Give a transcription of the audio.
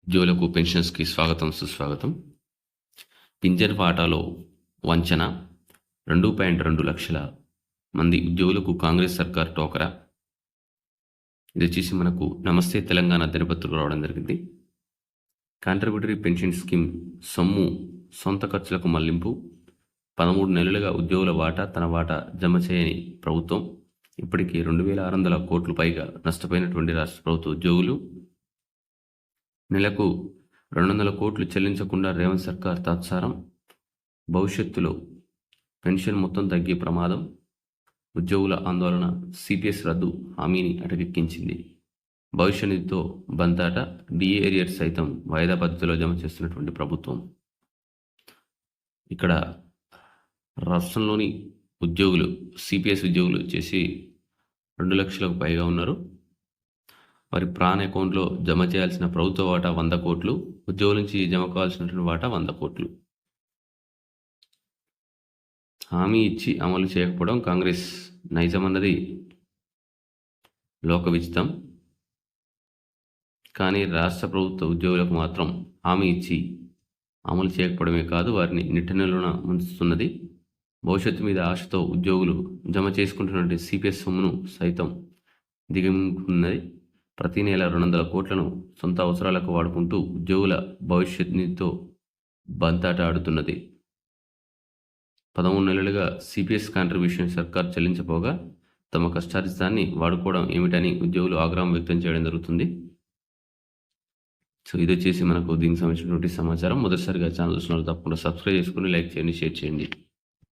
ఉద్యోగులకు పెన్షన్స్కి స్వాగతం సుస్వాగతం. పింఛన్ వాటాలో వంచన 2.2 లక్షల మంది ఉద్యోగులకు కాంగ్రెస్ సర్కార్ టోకరా. ఇది వచ్చేసి మనకు నమస్తే తెలంగాణ దినపత్రికలో రావడం జరిగింది. కాంట్రిబ్యూటరీ పెన్షన్ స్కీమ్ సొమ్ము సొంత ఖర్చులకు మళ్లింపు. 13 నెలలుగా ఉద్యోగుల వాటా తన వాటా జమ చేయని ప్రభుత్వం. ఇప్పటికీ 2,600 కోట్లు పైగా నష్టపోయినటువంటి రాష్ట్ర ప్రభుత్వ ఉద్యోగులు. నెలకు 200 కోట్లు చెల్లించకుండా రేవంత్ సర్కార్ తాత్సారం. భవిష్యత్తులో పెన్షన్ మొత్తం తగ్గే ప్రమాదం. ఉద్యోగుల ఆందోళన. సిపిఎస్ రద్దు హామీని అటకెక్కించింది. భవిష్య నిధితో బంతాట. డిఏ ఏరియర్స్ సైతం వాయిదా పద్ధతిలో జమ చేస్తున్నటువంటి ప్రభుత్వం. ఇక్కడ రాష్ట్రంలోని ఉద్యోగులు సిపిఎస్ ఉద్యోగులు వచ్చేసి 2 లక్షలకు పైగా ఉన్నారు. వారి ప్రాన్ అకౌంట్లో జమ చేయాల్సిన ప్రభుత్వ వాటా 100 కోట్లు, ఉద్యోగుల నుంచి జమ కావాల్సినటువంటి వాటా 100 కోట్లు. హామీ ఇచ్చి అమలు చేయకపోవడం కాంగ్రెస్ నైజం అన్నది లోక విచితం. కానీ రాష్ట్ర ప్రభుత్వ ఉద్యోగులకు మాత్రం హామీ ఇచ్చి అమలు చేయకపోవడమే కాదు, వారిని నిట్టనిలున ముంచుతున్నది. భవిష్యత్తు మీద ఆశతో ఉద్యోగులు జమ చేసుకుంటున్నటువంటి సిపిఎస్ సొమ్మును సైతం దిగమింగుతున్నది. ప్రతి నెల 200 కోట్లను సొంత అవసరాలకు వాడుకుంటూ ఉద్యోగుల భవిష్యత్ నిధితో బంతాట ఆడుతున్నది. 13 నెలలుగా సిపిఎస్ కాంట్రిబ్యూషన్ సర్కార్ చెల్లించపోగా తమ కష్టార్జితాన్ని వాడుకోవడం ఏమిటని ఉద్యోగులు ఆగ్రహం వ్యక్తం చేయడం జరుగుతుంది. సో ఇది వచ్చేసి మనకు దీనికి సంబంధించినటువంటి సమాచారం. మొదటిసారిగా ఛానల్ చూసిన వాళ్ళు తప్పకుండా సబ్స్క్రైబ్ చేసుకుని లైక్ చేయండి, షేర్ చేయండి.